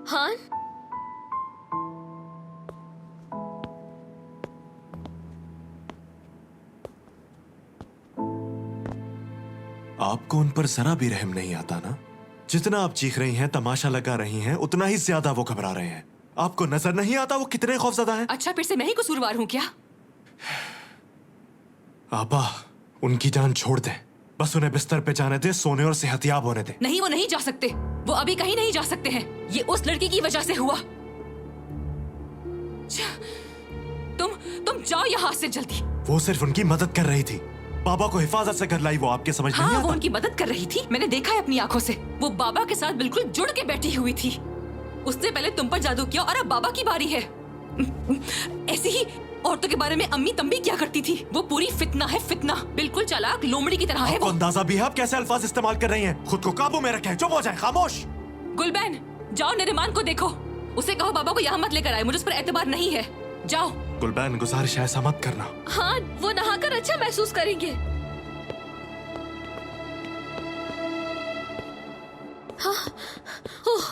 हाँ, आपको उन पर जरा भी रहम नहीं आता ना? जितना आप चीख रही हैं, तमाशा लगा रही हैं, उतना ही ज्यादा वो घबरा रहे हैं। आपको नजर नहीं आता वो कितने खौफजदा हैं? अच्छा फिर से मैं ही कसूरवार हूँ क्या? आपा, उनकी जान छोड़ दें। बस उन्हें बिस्तर पे जाने दे, सोने और सेहतियाब होने दे। नहीं, वो नहीं जा सकते। वो अभी कहीं नहीं जा सकते हैं। ये उस लड़की की वजह से हुआ। तुम जाओ यहाँ से जल्दी। वो सिर्फ उनकी मदद कर रही थी। बाबा को हिफाजत से घर लाई, वो आपके समझ नहीं हाँ, आता? वो उनकी मदद कर रही थी। मैंने देखा है अपनी आंखों से। वो बाबा के साथ बिल्कुल जुड़ के बैठी हुई थी। उसने पहले तुम पर जादू किया और अब बाबा की बारी है। ऐसी ही औरतों के बारे में अम्मी तंबी क्या करती थी। वो पूरी फितना है, फितना। बिल्कुल चालाक लोमड़ी की तरह है आपको वो। अंदाजा भी है आप कैसे अल्फाज इस्तेमाल कर रही हैं? खुद को काबू में रखें, चुप हो जाएं, खामोश। गुलबैन, जाओ नरिमान को देखो। उसे कहो बाबा को यहाँ मत लेकर आए। मुझे उस पर एतबार नहीं है। जाओ। गुलबैन, गुजारिश है ऐसा मत करना। हाँ, वो नहाकर अच्छा महसूस करेंगे। हाँ, ओह,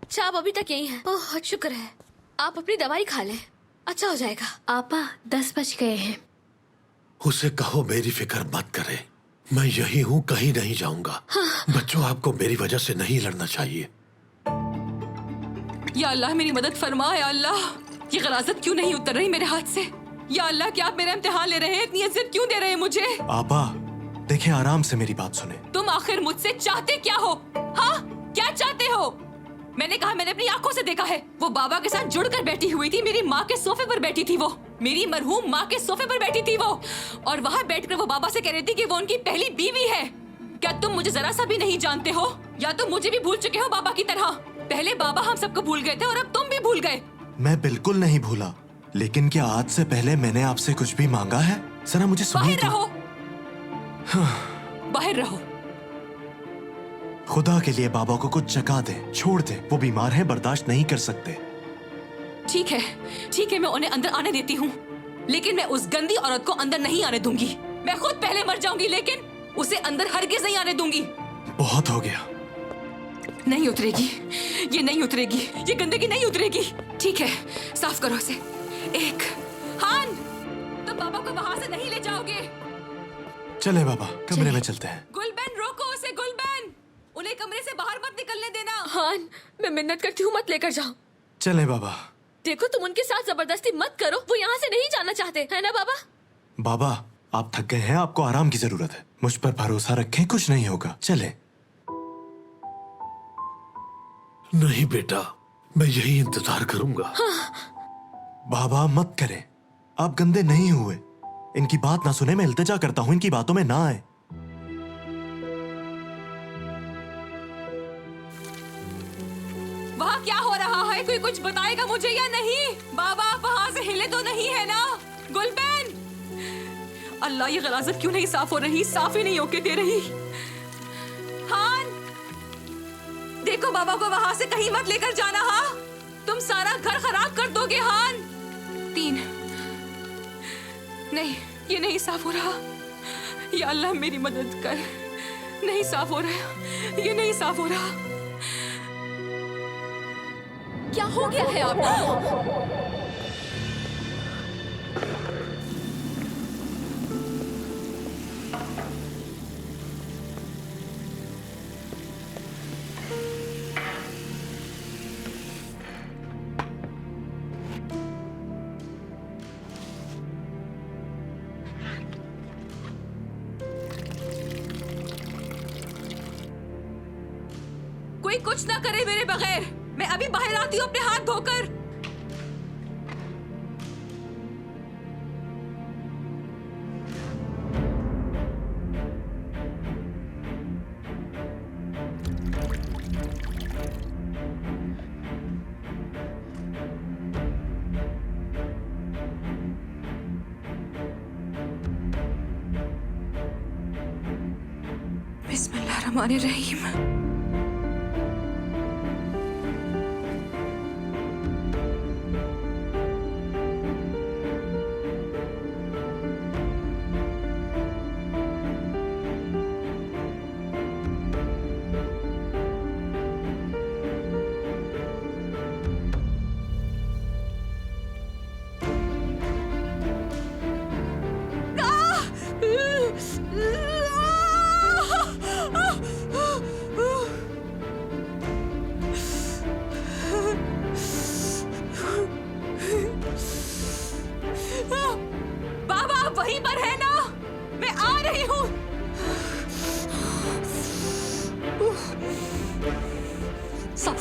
अच्छा आप अभी तक यही हैं। ओह, शुक्र है। आप अपनी दवाई खा लें, अच्छा हो जाएगा। आपा 10 बज गए हैं। उसे कहो मेरी फिक्र मत करे, मैं यही हूँ, कहीं नहीं जाऊंगा। हाँ। बच्चों, आपको मेरी वजह से नहीं लड़ना चाहिए। या अल्लाह मेरी मदद फरमा। या अल्लाह, ये गलाजत क्यों नहीं उतर रही मेरे हाथ से? या अल्लाह, क्या आप मेरा इम्तिहान ले रहे हैं? इतनी इज्जत क्यों दे रहे हैं मुझे? आपा देखिए, आराम से मेरी बात सुने। तुम आखिर मुझसे चाहते क्या हो? हाँ, क्या चाहते हो? मैंने कहा, मैंने अपनी आंखों से देखा है। वो बाबा के साथ जुड़कर बैठी हुई थी। मेरी माँ के सोफे पर बैठी थी वो। मेरी मरहूम माँ के सोफे पर बैठी थी वो। और वहाँ बैठकर वो बाबा से कह रही थी कि वो उनकी पहली बीवी है। क्या तुम मुझे जरा सा भी नहीं जानते हो? या तुम मुझे भी भूल चुके हो बाबा की तरह? पहले बाबा हम सबको भूल गए थे और अब तुम भी भूल गए। मैं बिल्कुल नहीं भूला, लेकिन क्या आज से पहले मैंने आपसे कुछ भी मांगा है? जरा मुझे सुनिए बाहर तो। रहो। बाहर रहो। खुदा के लिए बाबा को कुछ चखा दे, छोड़ दे। वो बीमार है, बर्दाश्त नहीं कर सकते। ठीक है, ठीक है, मैं उन्हें अंदर आने देती हूँ, लेकिन मैं उस गंदी औरत को अंदर नहीं आने दूंगी। मैं खुद पहले मर जाऊंगी, लेकिन उसे अंदर हरगिज नहीं आने दूंगी। बहुत हो गया। नहीं उतरेगी, ये नहीं उतरेगी, ये गंदगी नहीं उतरेगी। ठीक है, साफ करो उसे। एक हान, तुम बाबा को वहां से नहीं ले जाओगे। चले बाबा, कमरे में चलते हैं। गुलबैन, रोको उसे। गुलबैन, उन्हें कमरे से बाहर मत निकलने देना। हान, मैं मिन्नत करती हूँ, मत लेकर जाओ। चले बाबा। देखो, तुम उनके साथ जबरदस्ती मत करो। वो यहाँ से नहीं जाना चाहते, है ना बाबा? बाबा, आप थक गए हैं, आपको आराम की जरूरत है। मुझ पर भरोसा रखें, कुछ नहीं होगा। चले। नहीं बेटा, मैं यही इंतजार करूंगा। हाँ। बाबा मत करें, आप गंदे नहीं हुए। इनकी बात ना सुने, मैं इल्तिजा करता हूँ इनकी बातों में ना आए। वहाँ क्या हो रहा है? कोई कुछ बताएगा मुझे या नहीं? बाबा वहाँ से हिले तो नहीं है ना? गुलबैन, अल्लाह, ये गलाजत क्यों नहीं साफ हो रही? साफ ही नहीं होके दे रही। हान, देखो बाबा को वहाँ से कहीं मत लेकर जाना। हाँ, तुम सारा घर खराब कर दोगे। हान, 3, नहीं, ये नहीं साफ हो रहा। या अल्लाह मेरी मदद कर। नहीं साफ हो रहा, ये नहीं साफ हो रहा। क्या हो गया है आपको? कोई कुछ ना करे मेरे बगैर। मैं अभी बाहर आती हूँ अपने हाथ धोकर। बिस्मिल्लाहिर्रहमानिर्रहीम।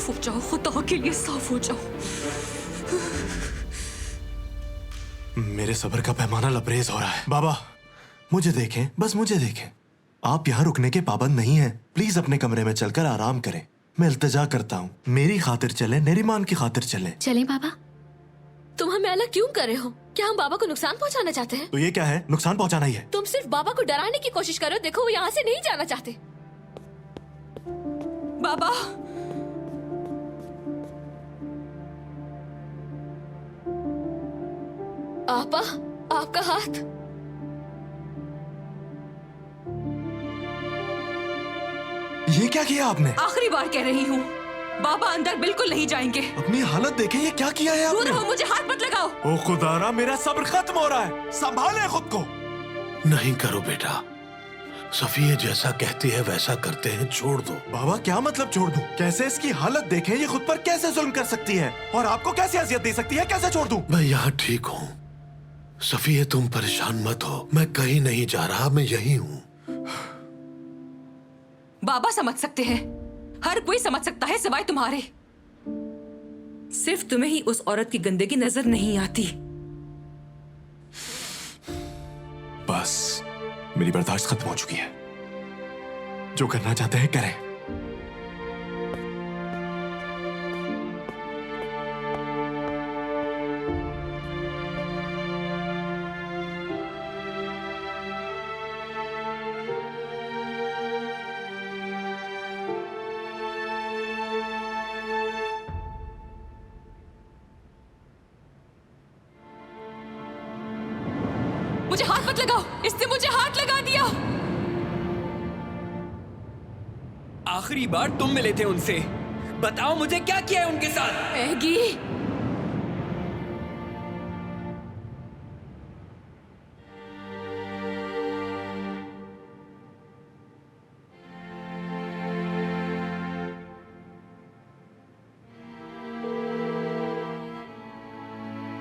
साफ हो जाओ, खुदा के लिए साफ हो जाओ। मेरे सब्र का पैमाना लबरेज हो रहा है। बाबा, मुझे देखें, बस मुझे देखें। आप यहाँ रुकने के पाबंद नहीं हैं। प्लीज अपने कमरे में चलकर आराम करें। मैं इल्तिजा करता हूँ, मेरी खातिर चले, नरीमान की खातिर चले। चलें बाबा। तुम हमें अलग क्यों कर रहे हो? क्या हम बाबा को नुकसान पहुंचाना चाहते हैं? तो ये क्या है? नुकसान पहुंचाना ही है। तुम सिर्फ बाबा को डराने की कोशिश करो। देखो वो यहाँ से नहीं जाना चाहते। बाबा, आपा, आपका हाथ। ये क्या किया आपने? आखिरी बार कह रही हूँ, बाबा अंदर बिल्कुल नहीं जाएंगे। अपनी हालत देखें, ये क्या किया है दूर आपने? रहो, मुझे हाथ मत लगाओ। ओ खुदारा, मेरा सब्र खत्म हो रहा है। संभाले खुद को। नहीं करो बेटा, सफिया जैसा कहती है वैसा करते हैं, छोड़ दो। बाबा, क्या मतलब छोड़ दूं? कैसे इसकी हालत देखें, ये खुद पर कैसे जुल्म कर सकती है और आपको कैसे अजियत दे सकती है? कैसे छोड़ दूं? मैं यहाँ ठीक हूँ। सफिया तुम परेशान मत हो, मैं कहीं नहीं जा रहा, मैं यही हूँ। बाबा समझ सकते हैं, हर कोई समझ सकता है सिवाय तुम्हारे। सिर्फ तुम्हें ही उस औरत की गंदगी नजर नहीं आती। बस, मेरी बर्दाश्त खत्म हो चुकी है। जो करना चाहते हैं करें। मुझे हाथ मत लगाओ, इसने मुझे हाथ लगा दिया। आखिरी बार तुम मिले थे उनसे, बताओ मुझे क्या किया है उनके साथ? मैगी,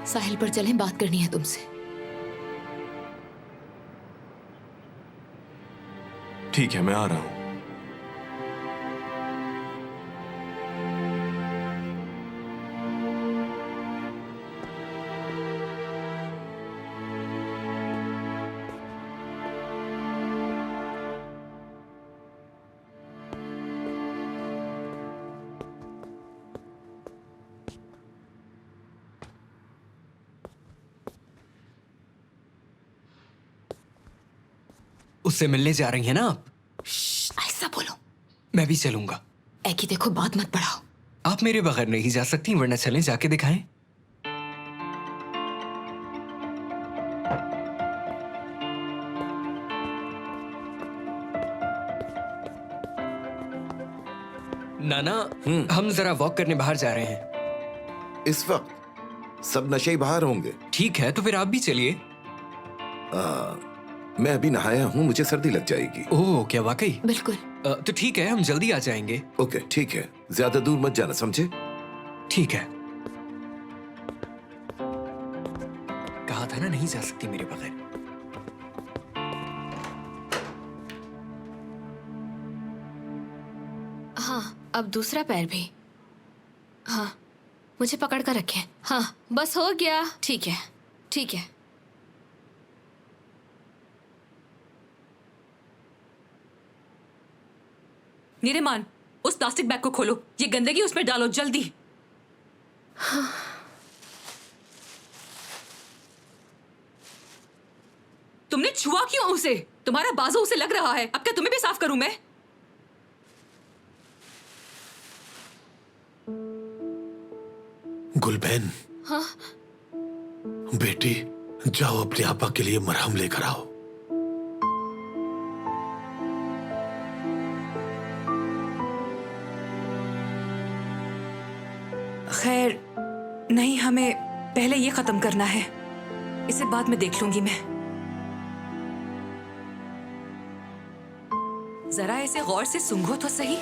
साहिल पर चलें, बात करनी है तुमसे। ठीक है, मैं आ रहा हूं। उससे मिलने जा रही है ना आप? ऐसा बोलो। मैं भी चलूंगा। ऐकी देखो, बात मत बढ़ाओ। आप मेरे बगैर नहीं जा सकती, वरना चलें, जाके दिखाएं। नाना, हम जरा वॉक करने बाहर जा रहे हैं। इस वक्त सब नशे बाहर होंगे। ठीक है, तो फिर आप भी चलिए। मैं अभी नहाया हूँ, मुझे सर्दी लग जाएगी। ओह, क्या वाकई? बिल्कुल। तो ठीक है, हम जल्दी आ जाएंगे। ओके, ठीक है, ज्यादा दूर मत जाना, समझे? ठीक है। कहा था ना, नहीं जा सकती मेरे बगैर। हाँ, अब दूसरा पैर भी। हाँ, मुझे पकड़ कर रखें। हाँ, बस हो गया। ठीक है, ठीक है। निरेमान, उस प्लास्टिक बैग को खोलो, ये गंदगी उसमें डालो जल्दी। हाँ। तुमने छुआ क्यों उसे? तुम्हारा बाजू उसे लग रहा है। अब क्या तुम्हें भी साफ करूं मैं? गुलबैन। हाँ? बेटी, जाओ अपने आपा के लिए मरहम लेकर आओ। खैर नहीं, हमें पहले ये खत्म करना है, इसे बाद में देख लूंगी मैं। जरा ऐसे गौर से सूंघो तो सही।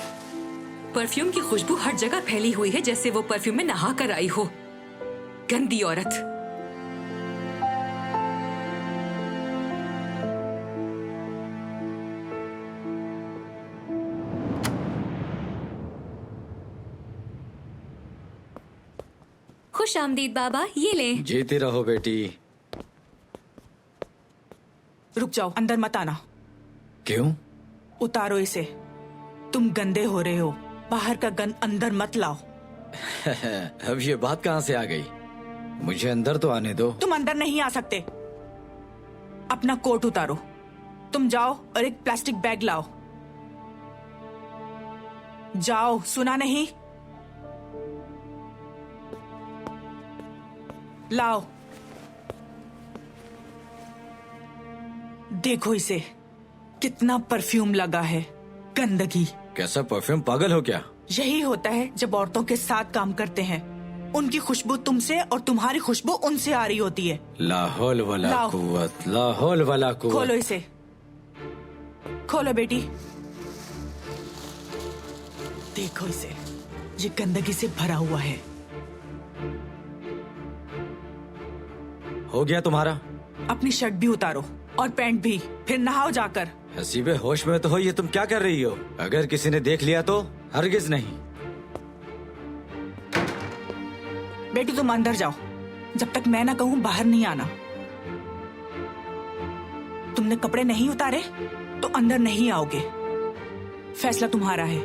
परफ्यूम की खुशबू हर जगह फैली हुई है, जैसे वो परफ्यूम में नहा कर आई हो। गंदी औरत। खुश आमदीद बाबा, ये लें। जीती रहो बेटी। रुक जाओ, अंदर मत आना। क्यों? उतारो इसे। तुम गंदे हो रहे हो। बाहर का गंद अंदर मत लाओ। अब ये बात कहाँ से आ गई? मुझे अंदर तो आने दो। तुम अंदर नहीं आ सकते। अपना कोट उतारो। तुम जाओ और एक प्लास्टिक बैग लाओ। जाओ, सुना नहीं? लाओ। देखो इसे, कितना परफ्यूम लगा है। गंदगी। कैसा परफ्यूम? पागल हो क्या? यही होता है जब औरतों के साथ काम करते हैं। उनकी खुशबू तुमसे और तुम्हारी खुशबू उनसे आ रही होती है। ला हौल वला लाओ। कुव्वत, ला हौल वला कुव्वत। खोलो इसे। खोलो बेटी। देखो इसे, ये गंदगी से भरा हुआ है। हो गया तुम्हारा? अपनी शर्ट भी उतारो और पैंट भी, फिर नहाओ जाकर। हसीबे, होश में तो हो? ये तुम क्या कर रही हो? अगर किसी ने देख लिया तो? हरगिज नहीं। बेटी तुम अंदर जाओ। जब तक मैं ना कहूं बाहर नहीं आना। तुमने कपड़े नहीं उतारे तो अंदर नहीं आओगे। फैसला तुम्हारा है।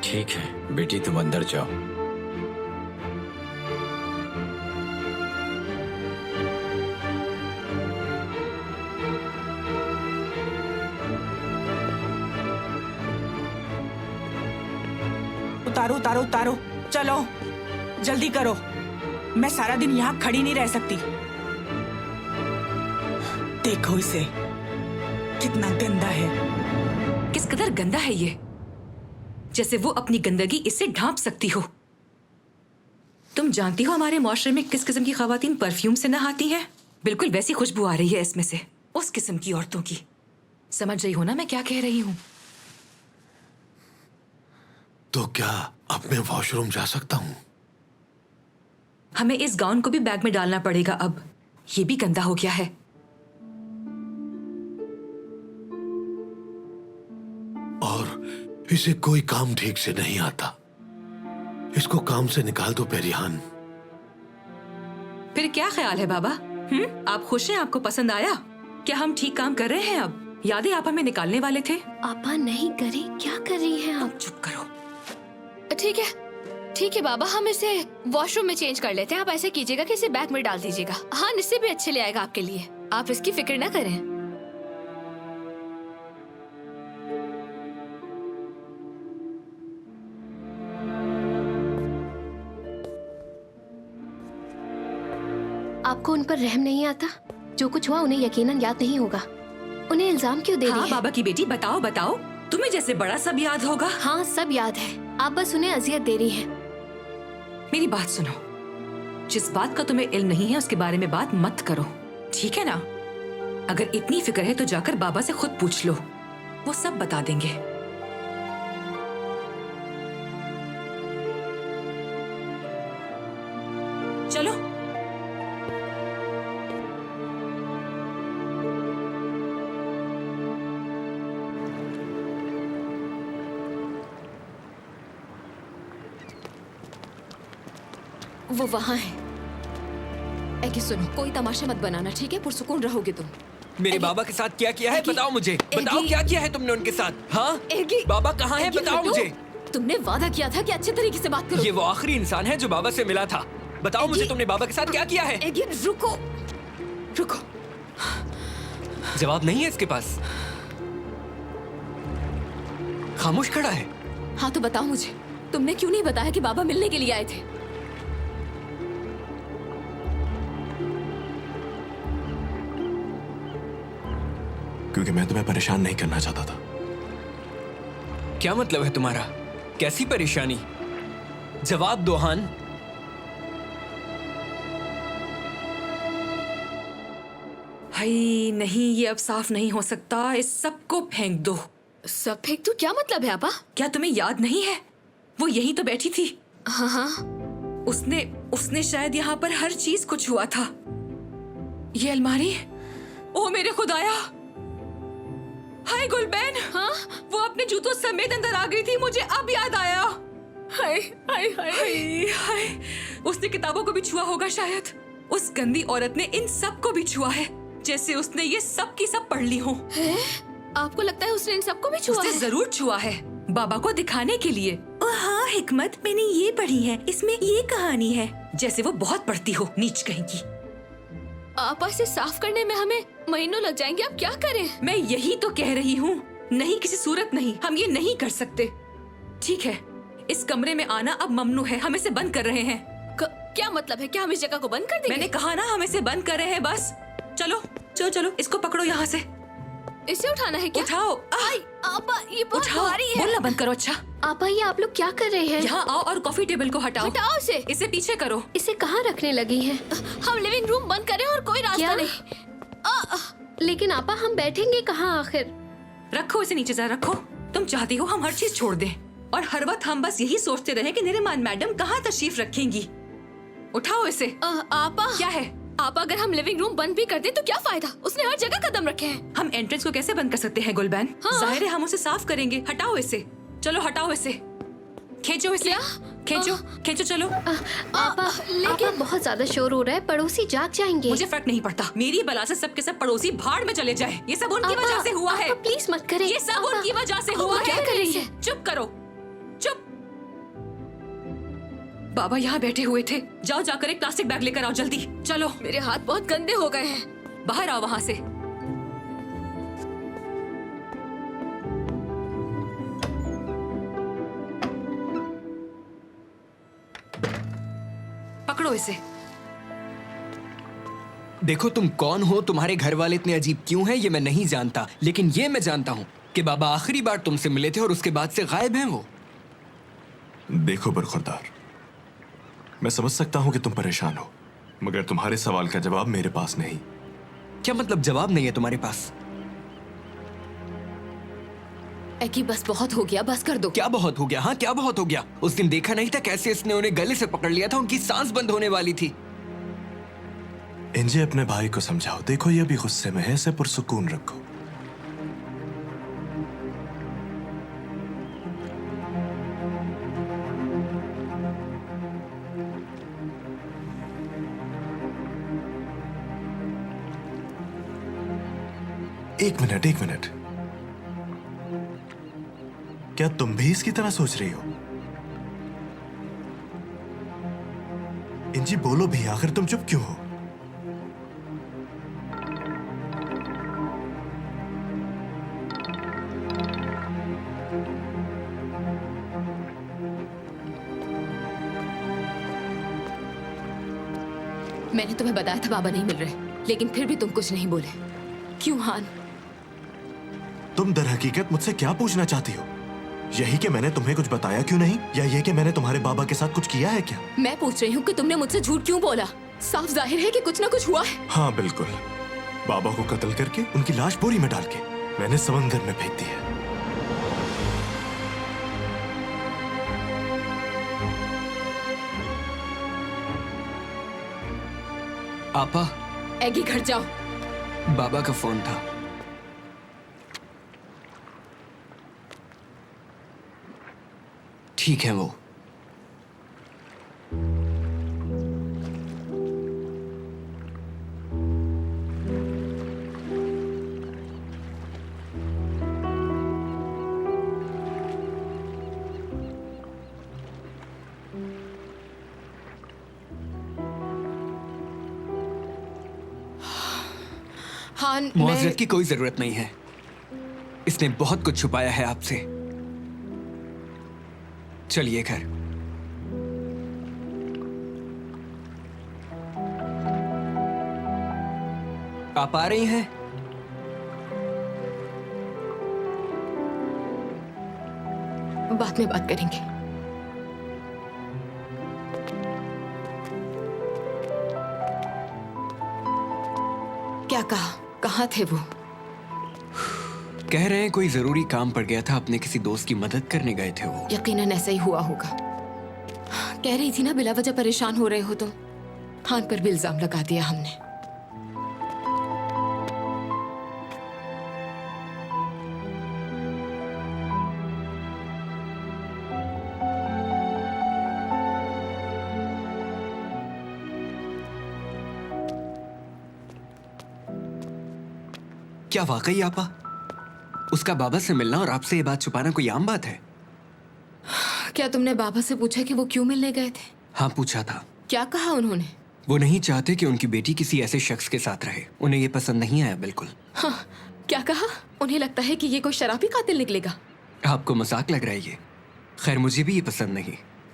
ठीक है बेटी, तुम अंदर जाओ। उतारो उतारो उतारो। चलो जल्दी करो। मैं सारा दिन यहाँ खड़ी नहीं रह सकती। देखो इसे, कितना गंदा है। किस कदर गंदा है ये, जैसे वो अपनी गंदगी इससे ढांप सकती हो। तुम जानती हो हमारे मुआशरे में किस किस्म की खवातीन परफ्यूम से नहाती हैं? बिल्कुल वैसी खुशबू आ रही है इसमें से, उस किस्म की औरतों की। समझ रही हो ना मैं क्या कह रही हूँ? तो क्या अब मैं वॉशरूम जा सकता हूँ? हमें इस गाउन को भी बैग में डालना पड़ेगा अब। ये भी गंदा हो गया है। और इसे कोई काम ठीक से नहीं आता। इसको काम से निकाल दो पेरिहान। फिर क्या ख्याल है बाबा? आप खुश हैं? आपको पसंद आया? क्या हम ठीक काम कर रहे हैं अब? याद है आप हमें निकालने वाले थे। आपा नहीं करी, क्या कर रही हैं आप? चुप करो। ठीक है बाबा, हम इसे वॉशरूम में चेंज कर लेते हैं। आप ऐसे कीजिएगा कि इसे बैग में डाल दीजिएगा। हाँ, इससे भी अच्छे ले आएगा आपके लिए। आप इसकी फिक्र ना करें। आपको उन पर रहम नहीं आता? जो कुछ हुआ उन्हें यकीनन याद नहीं होगा। उन्हें इल्जाम क्यों दे रही है? बाबा की बेटी, बताओ बताओ, तुम्हें जैसे बड़ा सब याद होगा। हाँ, सब याद है। आप बस उन्हें अजियत दे रही हैं। मेरी बात सुनो, जिस बात का तुम्हें इल्म नहीं है उसके बारे में बात मत करो, ठीक है ना? अगर इतनी फिक्र है तो जाकर बाबा से खुद पूछ लो, वो सब बता देंगे। चलो। वो वहाँ है। एगी सुनो, कोई तमाशा मत बनाना, ठीक है? पुरसुकून रहोगे तुम। मेरे बाबा के साथ क्या किया है बताओ मुझे। बताओ क्या किया है तुमने उनके साथ? हाँ, एगी, बाबा कहाँ है? एगी, बताओ हटो। मुझे। तुमने वादा किया था कि अच्छे तरीके से बात करो। ये वो आखिरी इंसान है जो बाबा से मिला था। बताओ मुझे तुमने बाबा के साथ क्या किया है? एगी रुको, रुको। जवाब नहीं है इसके पास, खामोश खड़ा है। हाँ तो बताओ मुझे, तुमने क्यों नहीं बताया कि बाबा मिलने के लिए आए थे? क्योंकि मैं तुम्हें परेशान नहीं करना चाहता था। क्या मतलब है तुम्हारा? कैसी परेशानी? जवाब दो हान। हाय नहीं, ये अब साफ नहीं हो सकता। इस सब को फेंक दो। सब फेंक दो? क्या मतलब है आपा? क्या तुम्हें याद नहीं है? वो यहीं तो बैठी थी। हाँ हाँ। उसने शायद यहाँ पर हर चीज को छुआ था। ये अलमारी, ओ मेरे खुदाया! हाय गुलबैन! हाँ? वो अपने जूतों समेत अंदर आ गई थी, मुझे अब याद आया। हाय हाय हाय हाय हाय। उसने किताबों को भी छुआ होगा शायद। उस गंदी औरत ने इन सब को भी छुआ है, जैसे उसने ये सब की सब पढ़ ली हो। आपको लगता है उसने इन सबको भी छुआ उसने है? जरूर छुआ है, बाबा को दिखाने के लिए। हाँ हिकमत, मैंने ये पढ़ी है, इसमें ये कहानी है। जैसे वो बहुत पढ़ती हो, नीच कहीं की। आपा से साफ करने में हमें महीनों लग जाएंगे, अब क्या करें? मैं यही तो कह रही हूँ, नहीं किसी सूरत नहीं, हम ये नहीं कर सकते। ठीक है, इस कमरे में आना अब ममनू है, हम इसे बंद कर रहे हैं। क्या मतलब है? क्या हम इस जगह को बंद कर देंगे? मैंने कहा ना, हम इसे बंद कर रहे हैं बस। चलो चलो चलो, इसको पकड़ो यहाँ से। इसे उठाना है क्या? उठाओ। आई, आपा ये बहुत उठाओ, भारी है। बोलना बंद करो। अच्छा, आपा ये आप लोग क्या कर रहे हैं? यहाँ आओ और कॉफी टेबल को हटाओ। हटाओ इसे। इसे पीछे करो। इसे कहाँ रखने लगी है? हम लिविंग रूम बंद करें और कोई रास्ता नहीं। लेकिन आपा हम बैठेंगे कहाँ आखिर? रखो इसे नीचे, जरा रखो। तुम चाहती हो हम हर चीज छोड़ दें और हर वक्त हम बस यही सोचते रहे कि निरिमान मैडम कहाँ तशरीफ रखेंगी। उठाओ इसे। आपा क्या है? आप अगर हम लिविंग रूम बंद भी कर दें तो क्या फायदा? उसने हर जगह कदम रखे हैं। हम एंट्रेंस को कैसे बंद कर सकते हैं गुलबैन? हाँ। जाहिर है हम उसे साफ करेंगे। हटाओ इसे, चलो हटाओ इसे। खींचो इसे। क्या? खींचो खींचो, चलो। आपा लेकिन बहुत ज्यादा शोर हो रहा है, पड़ोसी जाग जाएंगे। मुझे फर्क नहीं पड़ता, मेरी बला से सबके सब पड़ोसी भाड़ में चले जाए। ये सब उनकी वजह से हुआ है। प्लीज मत करें। ये सब उनकी वजह से हुआ क्या है। कर रही है? चुप करो, चुप। बाबा यहाँ बैठे हुए थे। जाओ जाकर एक प्लास्टिक बैग लेकर आओ जल्दी, चलो। मेरे हाथ बहुत गंदे हो गए हैं। बाहर आओ वहाँ से। पकड़ो इसे। देखो तुम कौन हो, तुम्हारे घर वाले इतने अजीब क्यों हैं ये मैं नहीं जानता, लेकिन ये मैं जानता हूँ कि बाबा आखिरी बार तुमसे मिले थे और उसके बाद से गायब हैं वो। देखो बरखुरदार, मैं समझ सकता हूं कि तुम परेशान हो, मगर तुम्हारे सवाल का जवाब मेरे पास नहीं। क्या मतलब जवाब नहीं है तुम्हारे पास? एकी बस बहुत हो गया, बस कर दो। क्या बहुत हो गया? हाँ क्या बहुत हो गया? उस दिन देखा नहीं था कैसे इसने उन्हें गले से पकड़ लिया था, उनकी सांस बंद होने वाली थी। इंजे अपने भाई को समझाओ, देखो ये भी गुस्से में है, इसे पुरसुकून रखो। एक मिनट एक मिनट, क्या तुम भी इसकी तरह सोच रही हो? इंजी बोलो भी, आखिर तुम चुप क्यों हो? मैंने तुम्हें बताया था बाबा नहीं मिल रहे, लेकिन फिर भी तुम कुछ नहीं बोले। क्यों हान? तुम दर हकीकत मुझसे क्या पूछना चाहती हो? यही कि मैंने तुम्हें कुछ बताया क्यों नहीं, या ये कि मैंने तुम्हारे बाबा के साथ कुछ किया है क्या? मैं पूछ रही हूँ कि तुमने मुझसे झूठ क्यों बोला? साफ जाहिर है कि कुछ ना कुछ हुआ है। हाँ बिल्कुल, बाबा को कत्ल करके उनकी लाश बोरी में डाल के मैंने समंदर में फेंक दी है। आपा, एगी घर जाओ। बाबा का फोन था। ठीक है वो। हान, मुआवजत की कोई जरूरत नहीं है, इसने बहुत कुछ छुपाया है आपसे। चलिए घर। आप आ रही हैं? बाद में बात करेंगे। क्या कहा? कहाँ थे वो? कह रहे हैं कोई जरूरी काम पड़ गया था, अपने किसी दोस्त की मदद करने गए थे वो। यकीनन ऐसा ही हुआ होगा। कह रही थी ना बिला वजह परेशान हो रहे हो तुम। हान पर भी इल्जाम लगा दिया हमने। क्या वाकई आपा? उसका बाबा से मिलना और आपसे ये बात छुपाना कोई आम बात है? क्या तुमने बाबा से पूछा कि वो क्यों मिलने गए थे? हाँ, पूछा था। क्या कहा उन्होंने? वो नहीं चाहते कि उनकी बेटी किसी ऐसे शख्स के साथ रहे। उन्हें ये पसंद नहीं आया बिल्कुल। हाँ, क्या कहा? उन्हें लगता है कि ये कोई शराबी कातिल निकलेगा। आपको मजाक लग रहा है ये? खैर, मुझे भी ये पसंद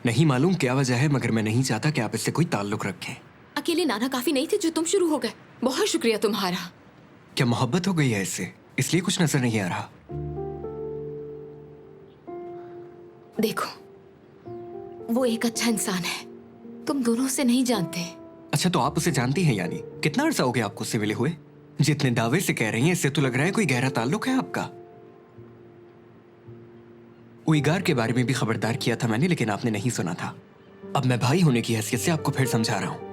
नहीं मालूम क्या वजह है, मगर मैं नहीं चाहता कि आप इससे कोई ताल्लुक रखें। अकेले नाना काफी नहीं थे जो तुम शुरू हो गए। बहुत शुक्रिया तुम्हारा। क्या मोहब्बत हो गई है इससे? इसलिए कुछ नजर नहीं आ रहा। देखो, वो एक अच्छा इंसान है, तुम दोनों उसे नहीं जानते। अच्छा, तो आप उसे जानती हैं यानी? कितना अर्सा हो गया आपको उससे मिले हुए? जितने दावे से कह रही हैं, इससे तो लग रहा है कोई गहरा ताल्लुक है आपका। उइगार के बारे में भी खबरदार किया था मैंने, लेकिन आपने नहीं सुना था। अब मैं भाई होने की हैसियत से आपको फिर समझा रहा हूं,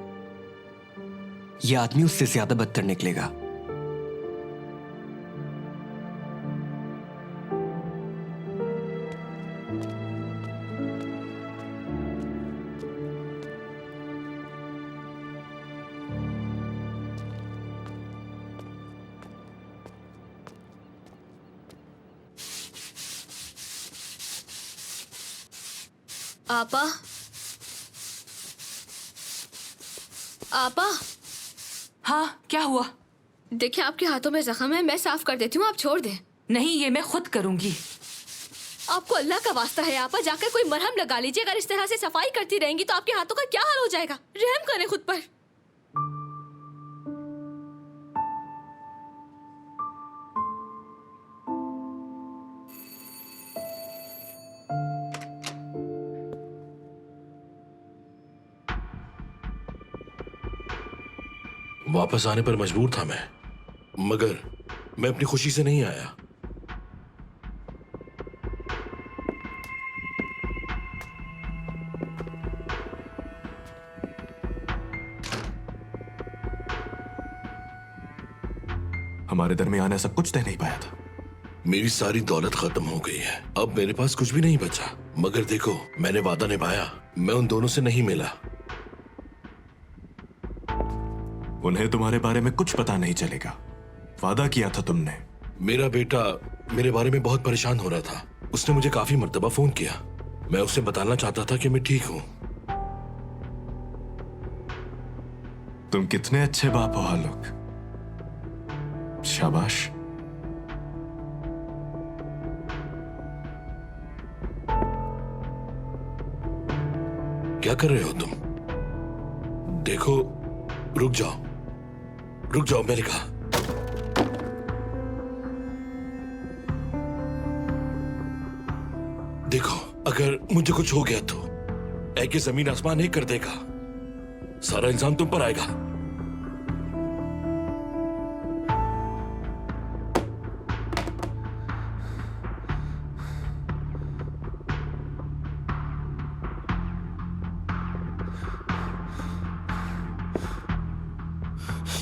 यह आदमी उससे ज्यादा बदतर निकलेगा। आपा, आपा, हाँ, क्या हुआ? देखिए आपके हाथों में जख्म है, मैं साफ कर देती हूँ, आप छोड़ दें। नहीं, ये मैं खुद करूंगी। आपको अल्लाह का वास्ता है आपा, जाकर कोई मरहम लगा लीजिए। अगर इस तरह से सफाई करती रहेंगी तो आपके हाथों का क्या हाल हो जाएगा। रहम करें खुद पर। वापस आने पर मजबूर था मैं, मगर मैं अपनी खुशी से नहीं आया। हमारे दरमियान ऐसा कुछ तय नहीं पाया था। मेरी सारी दौलत खत्म हो गई है, अब मेरे पास कुछ भी नहीं बचा। मगर देखो, मैंने वादा निभाया, मैं उन दोनों से नहीं मिला। उन्हें तुम्हारे बारे में कुछ पता नहीं चलेगा, वादा किया था तुमने। मेरा बेटा मेरे बारे में बहुत परेशान हो रहा था। उसने मुझे काफी मर्तबा फोन किया। मैं उसे बताना चाहता था कि मैं ठीक हूं। तुम कितने अच्छे बाप हो हालुक, शाबाश। क्या कर रहे हो तुम? देखो, रुक जाओ, रुक जाओ, मैंने कहा। देखो, अगर मुझे कुछ हो गया तो ऐ कि जमीन आसमान एक कर देगा। सारा इंसान तुम पर आएगा।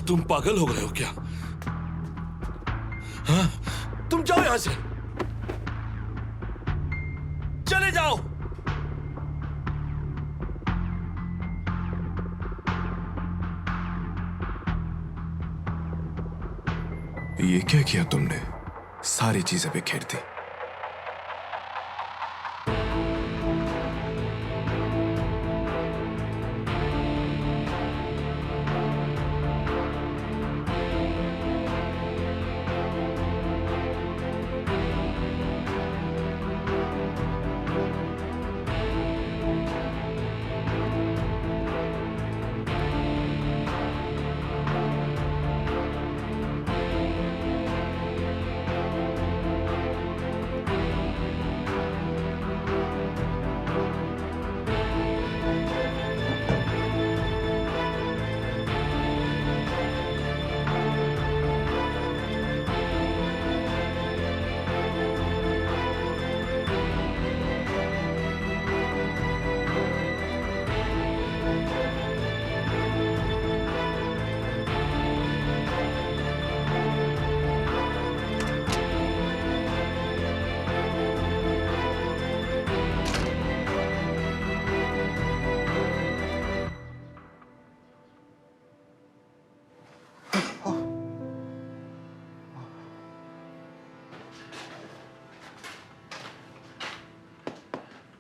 तुम पागल हो गए हो क्या? हाँ? तुम जाओ यहां से, चले जाओ। ये क्या किया तुमने? सारी चीजें बिखेर दी।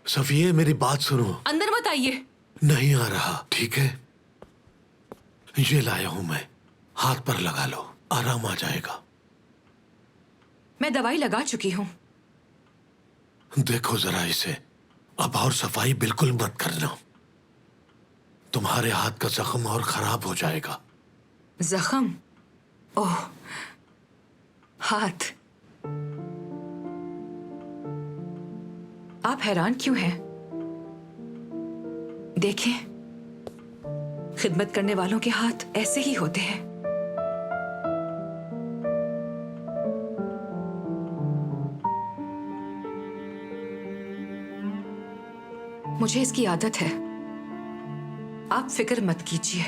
सफिया मेरी बात सुनो। अंदर मत आइए। नहीं आ रहा, ठीक है? ये लाया हूं मैं, हाथ पर लगा लो, आराम आ जाएगा। मैं दवाई लगा चुकी हूँ। देखो जरा इसे, अब और सफाई बिल्कुल मत करना, तुम्हारे हाथ का जख्म और खराब हो जाएगा। जख्म? ओह, हाथ। आप हैरान क्यों हैं? देखें, खिदमत करने वालों के हाथ ऐसे ही होते हैं। मुझे इसकी आदत है, आप फिक्र मत कीजिए।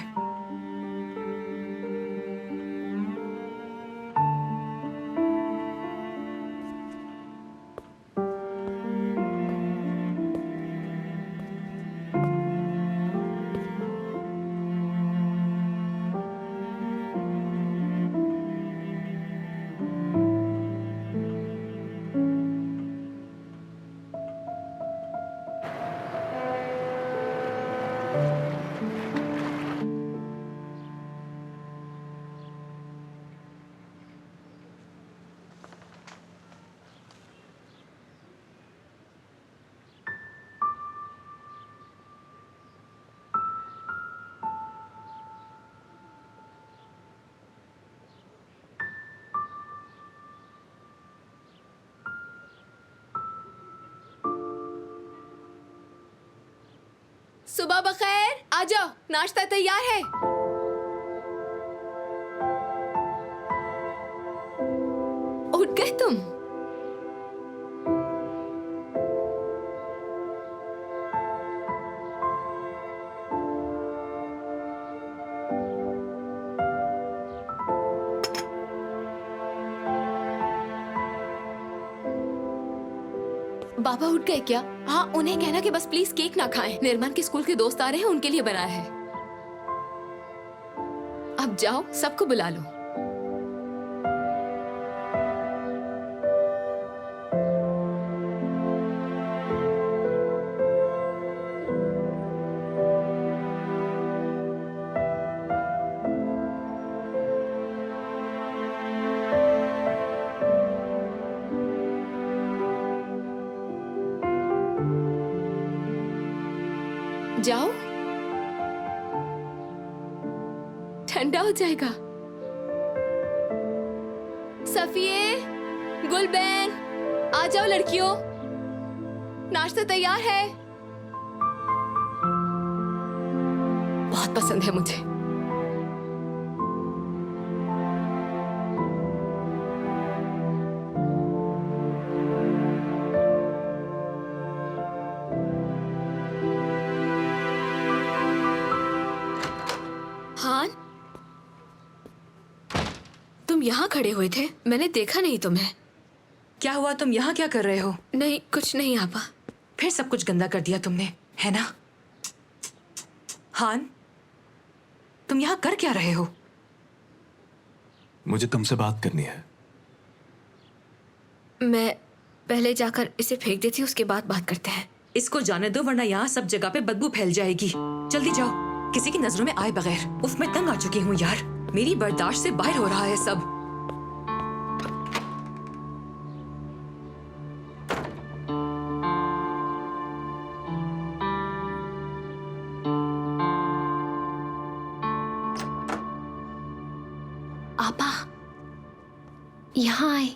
सुबह बखैर, आ जाओ, नाश्ता तैयार है। उठ गए तुम? बाबा उठ गए क्या? हाँ, उन्हें कहना कि बस प्लीज केक ना खाएं। निर्मल के स्कूल के दोस्त आ रहे हैं, उनके लिए बनाया है। अब जाओ, सबको बुला लो। जाओ, ठंडा हो जाएगा। सफिये, गुलबैन, आ जाओ लड़कियों, नाश्ता तैयार है। बहुत पसंद है मुझे। हान, तुम यहाँ खड़े हुए थे, मैंने देखा नहीं तुम्हें। क्या हुआ? तुम यहाँ क्या कर रहे हो? नहीं, कुछ नहीं आपा। फिर सब कुछ गंदा कर दिया तुमने, है ना? हान, तुम यहाँ कर क्या रहे हो? मुझे तुमसे बात करनी है। मैं पहले जाकर इसे फेंक देती हूँ, उसके बाद बात करते हैं। इसको जाने दो, वरना यहाँ सब जगह पे बदबू फैल जाएगी। जल्दी जाओ, किसी की नजरों में आए बगैर। उफ, मैं तंग आ चुकी हूँ यार, मेरी बर्दाश्त से बाहर हो रहा है सब। आपा, यहाँ आए।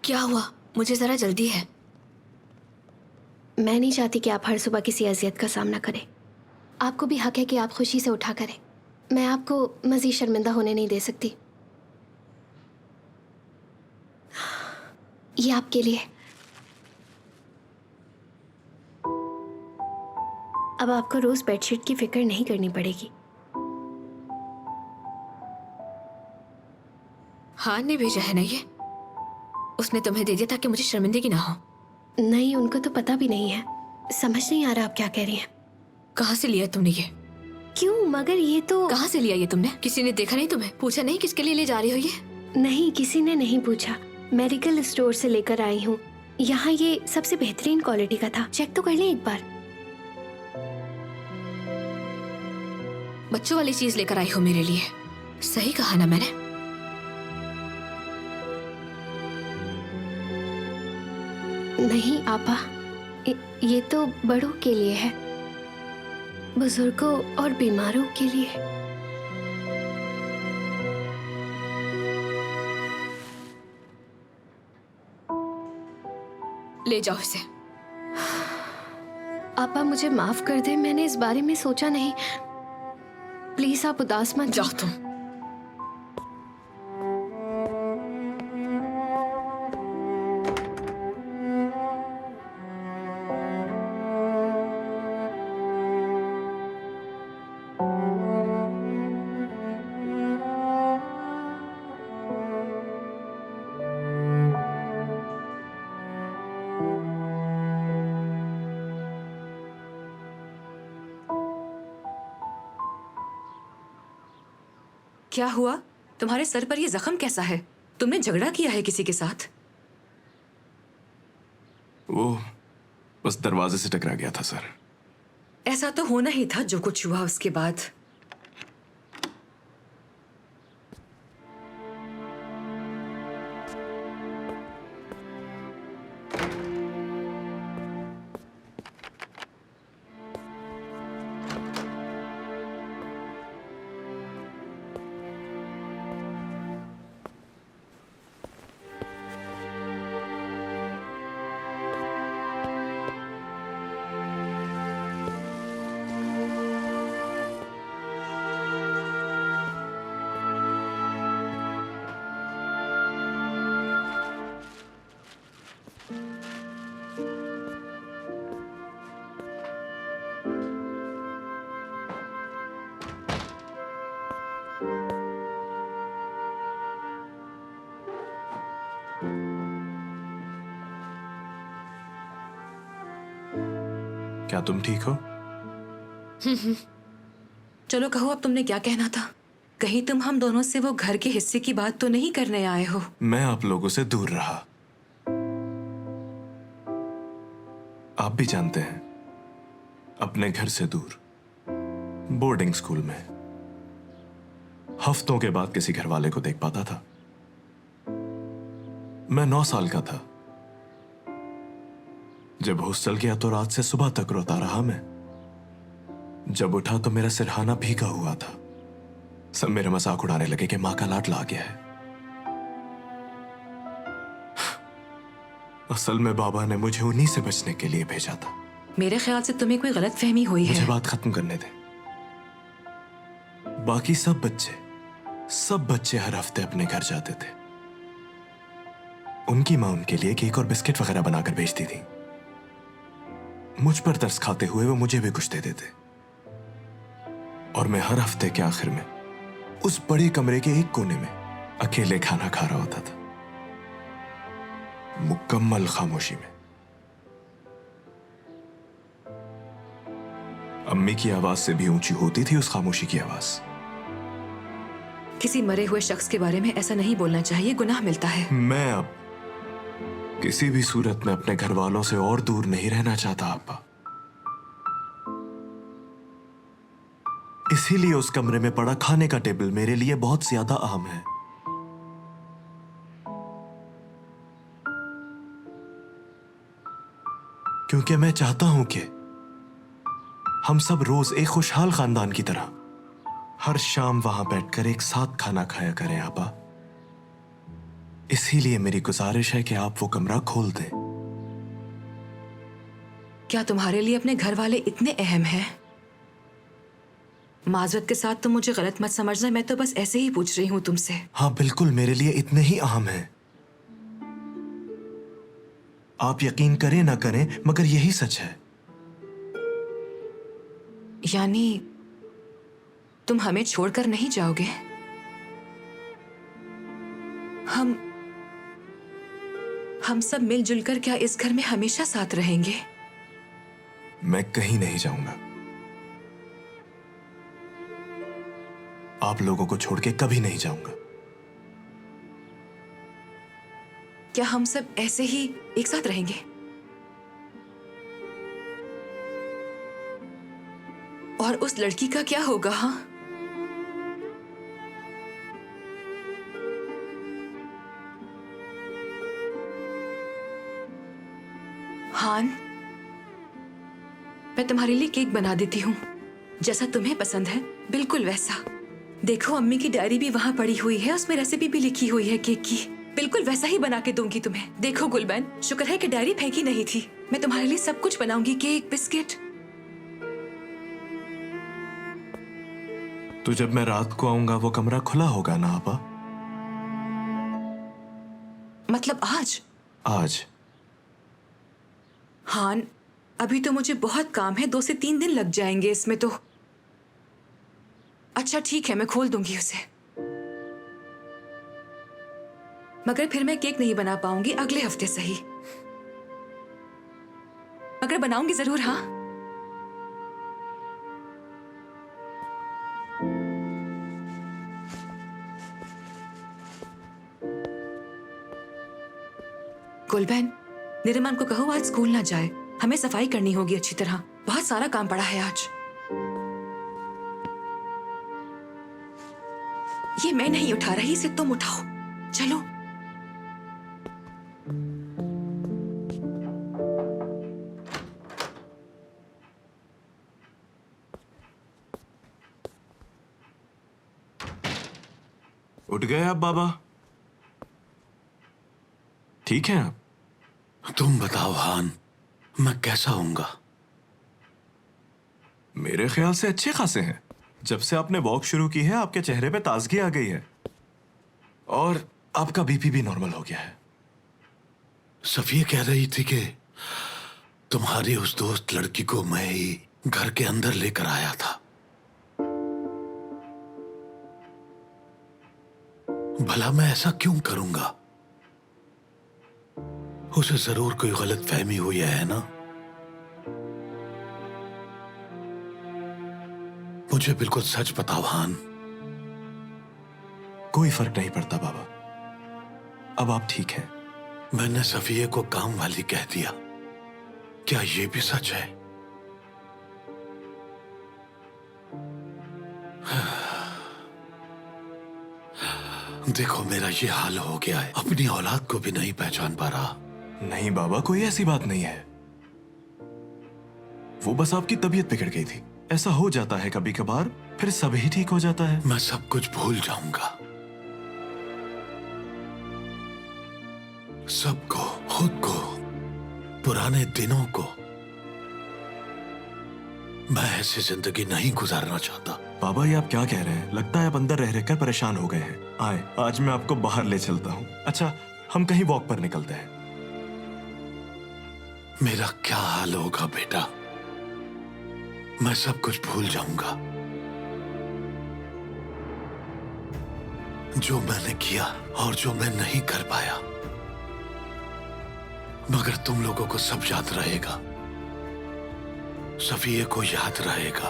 क्या हुआ? मुझे जरा जल्दी है। मैं नहीं चाहती कि आप हर सुबह किसी अजियत का सामना करें। आपको भी हक है कि आप खुशी से उठा करें। मैं आपको मजीद शर्मिंदा होने नहीं दे सकती। ये आपके लिए। अब आपको रोज बेडशीट की फिक्र नहीं करनी पड़ेगी। हान ने भेजा है ना ये? उसने तुम्हें दे दिया ताकि मुझे शर्मिंदगी ना हो। नहीं, उनको तो पता भी नहीं है। समझ नहीं आ रहा आप क्या कह रही हैं। कहाँ से लिया तुमने ये? क्यों? मगर ये तो कहाँ से लिया ये तुमने? किसी ने देखा नहीं तुम्हें? पूछा नहीं किसके लिए ले जा रही हो ये? नहीं, किसी ने नहीं पूछा। मेडिकल स्टोर से लेकर आई हूँ। यहाँ ये सबसे बेहतरीन क्वालिटी का था। चेक तो कर लें एक बार। बच्चों वाली चीज लेकर आई हो मेरे लिए। सही कहा ना मैंने? नहीं आपा, ये तो बड़ों के लिए है, बुजुर्गों और बीमारों के लिए। ले जाओ इसे। आपा मुझे माफ कर दे, मैंने इस बारे में सोचा नहीं। प्लीज आप उदास मत जाओ तुम। क्या हुआ? तुम्हारे सर पर ये जख्म कैसा है? तुमने झगड़ा किया है किसी के साथ? वो बस दरवाजे से टकरा गया था सर। ऐसा तो होना ही था जो कुछ हुआ उसके बाद। क्या तुम ठीक हो? चलो कहो अब तुमने क्या कहना था? कहीं तुम हम दोनों से वो घर के हिस्से की बात तो नहीं करने आए हो? मैं आप लोगों से दूर रहा। आप भी जानते हैं, अपने घर से दूर, बोर्डिंग स्कूल में हफ्तों के बाद किसी घर वाले को देख पाता था। मैं 9 साल का था जब हॉस्टल गया तो रात से सुबह तक रोता रहा मैं। जब उठा तो मेरा सिरहाना भीगा हुआ था। सब मेरे मजाक उड़ाने लगे कि मां का लाडला आ गया है। असल में बाबा ने मुझे उन्हीं से बचने के लिए भेजा था। मेरे ख्याल से तुम्हें कोई गलत फहमी हुई मुझे है। बात खत्म करने दे। बाकी सब बच्चे हर हफ्ते अपने घर जाते थे। उनकी मां उनके लिए केक और बिस्किट वगैरह बनाकर भेजती थी। मुझ पर तरस खाते हुए वो मुझे भी कुछ दे देते और मैं हर हफ्ते के आखिर में उस बड़े कमरे के एक कोने में अकेले खाना खा रहा होता था, मुकम्मल खामोशी में। अम्मी की आवाज से भी ऊंची होती थी उस खामोशी की आवाज। किसी मरे हुए शख्स के बारे में ऐसा नहीं बोलना चाहिए, गुनाह मिलता है। मैं अब किसी भी सूरत में अपने घर वालों से और दूर नहीं रहना चाहता आपा। इसीलिए उस कमरे में पड़ा खाने का टेबल मेरे लिए बहुत ज्यादा अहम है। क्योंकि मैं चाहता हूं कि हम सब रोज एक खुशहाल खानदान की तरह हर शाम वहां बैठकर एक साथ खाना खाया करें आपा। इसीलिए मेरी गुजारिश है कि आप वो कमरा खोल दें। क्या तुम्हारे लिए अपने घर वाले इतने अहम हैं? माजरत के साथ तुम मुझे गलत मत समझना, मैं तो बस ऐसे ही पूछ रही हूं तुमसे। हाँ बिल्कुल, मेरे लिए इतने ही अहम हैं। आप यकीन करें ना करें मगर यही सच है। यानी तुम हमें छोड़कर नहीं जाओगे? हम सब मिलजुल कर क्या इस घर में हमेशा साथ रहेंगे? मैं कहीं नहीं जाऊंगा। आप लोगों को छोड़ के कभी नहीं जाऊंगा। क्या हम सब ऐसे ही एक साथ रहेंगे? और उस लड़की का क्या होगा? हाँ, हान, मैं तुम्हारे लिए केक बना देती हूँ, जैसा तुम्हें पसंद है, बिल्कुल वैसा। देखो, अम्मी की डायरी भी वहाँ पड़ी हुई है, उसमें रेसिपी भी लिखी हुई है केक की। बिल्कुल वैसा ही बना के दूंगी तुम्हें। देखो गुलबन, शुक्र है कि डायरी फेंकी नहीं थी। मैं तुम्हारे लिए सब कुछ बनाऊंगी, केक, बिस्किट। तो जब मैं रात को आऊंगा वो कमरा खुला होगा ना आपा? मतलब आज? आज? हान, अभी तो मुझे बहुत काम है, 2 से 3 दिन लग जाएंगे इसमें तो। अच्छा ठीक है, मैं खोल दूंगी उसे। मगर फिर मैं केक नहीं बना पाऊंगी, अगले हफ्ते सही। मगर बनाऊंगी जरूर। हाँ, गुलबहन, निरमान को कहो आज स्कूल ना जाए। हमें सफाई करनी होगी अच्छी तरह, बहुत सारा काम पड़ा है आज। ये मैं नहीं उठा रही, इसे तुम उठाओ। चलो। उठ गए आप बाबा? ठीक है आप? तुम बताओ हान, मैं कैसा होऊंगा? मेरे ख्याल से अच्छे खासे हैं। जब से आपने वॉक शुरू की है आपके चेहरे पे ताजगी आ गई है और आपका बीपी भी नॉर्मल हो गया है। सफिया कह रही थी कि तुम्हारी उस दोस्त लड़की को मैं ही घर के अंदर लेकर आया था। भला मैं ऐसा क्यों करूंगा? उसे जरूर कोई गलत फहमी हुई है ना? मुझे बिल्कुल सच बताओ हान। कोई फर्क नहीं पड़ता बाबा, अब आप ठीक हैं। मैंने सफिया को काम वाली कह दिया, क्या ये भी सच है? देखो मेरा ये हाल हो गया है, अपनी औलाद को भी नहीं पहचान पा रहा। नहीं बाबा, कोई ऐसी बात नहीं है। वो बस आपकी तबीयत बिगड़ गई थी। ऐसा हो जाता है कभी कभार, फिर सब ही ठीक हो जाता है। मैं सब कुछ भूल जाऊंगा, सबको, खुद को, पुराने दिनों को। मैं ऐसी जिंदगी नहीं गुजारना चाहता। बाबा ये आप क्या कह रहे हैं? लगता है आप अंदर रह रहकर परेशान हो गए हैं। आए, आज मैं आपको बाहर ले चलता हूँ। अच्छा, हम कहीं वॉक पर निकलते हैं। मेरा क्या हाल होगा बेटा? मैं सब कुछ भूल जाऊंगा जो मैंने किया और जो मैं नहीं कर पाया। मगर तुम लोगों को सब याद रहेगा, सफिया को याद रहेगा,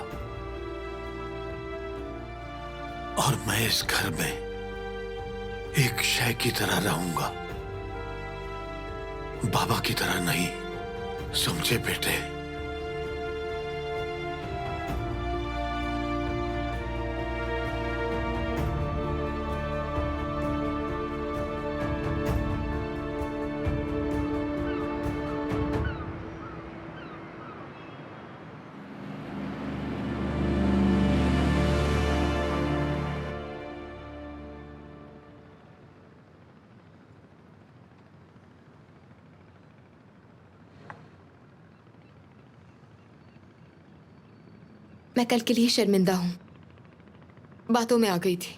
और मैं इस घर में एक शय की तरह रहूंगा, बाबा की तरह नहीं। समझे बेटे? मैं कल के लिए शर्मिंदा हूँ। बातों में आ गई थी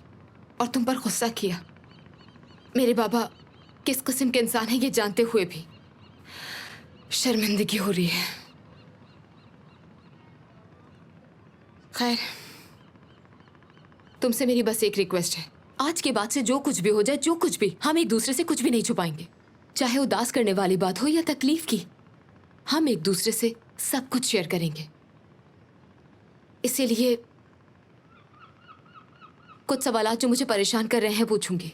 और तुम पर गुस्सा किया। मेरे बाबा किस किस्म के इंसान हैं ये जानते हुए भी शर्मिंदगी हो रही है। खैर, तुमसे मेरी बस एक रिक्वेस्ट है, आज के बाद से जो कुछ भी हो जाए, जो कुछ भी, हम एक दूसरे से कुछ भी नहीं छुपाएंगे। चाहे उदास करने वाली बात हो या तकलीफ की, हम एक दूसरे से सब कुछ शेयर करेंगे। इसीलिए कुछ सवालात जो मुझे परेशान कर रहे हैं पूछूंगी,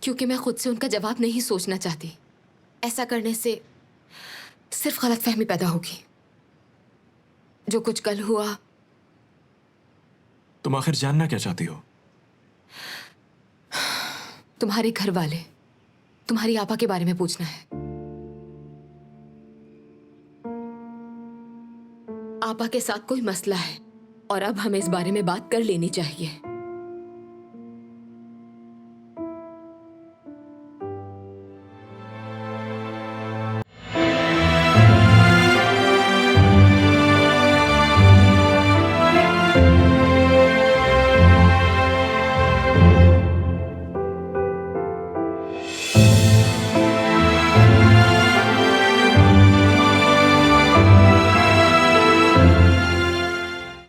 क्योंकि मैं खुद से उनका जवाब नहीं सोचना चाहती। ऐसा करने से सिर्फ गलतफहमी पैदा होगी। जो कुछ कल हुआ, तुम आखिर जानना क्या चाहती हो? तुम्हारे घर वाले, तुम्हारी आपा के बारे में पूछना है। आपा के साथ कोई मसला है और अब हमें इस बारे में बात कर लेनी चाहिए।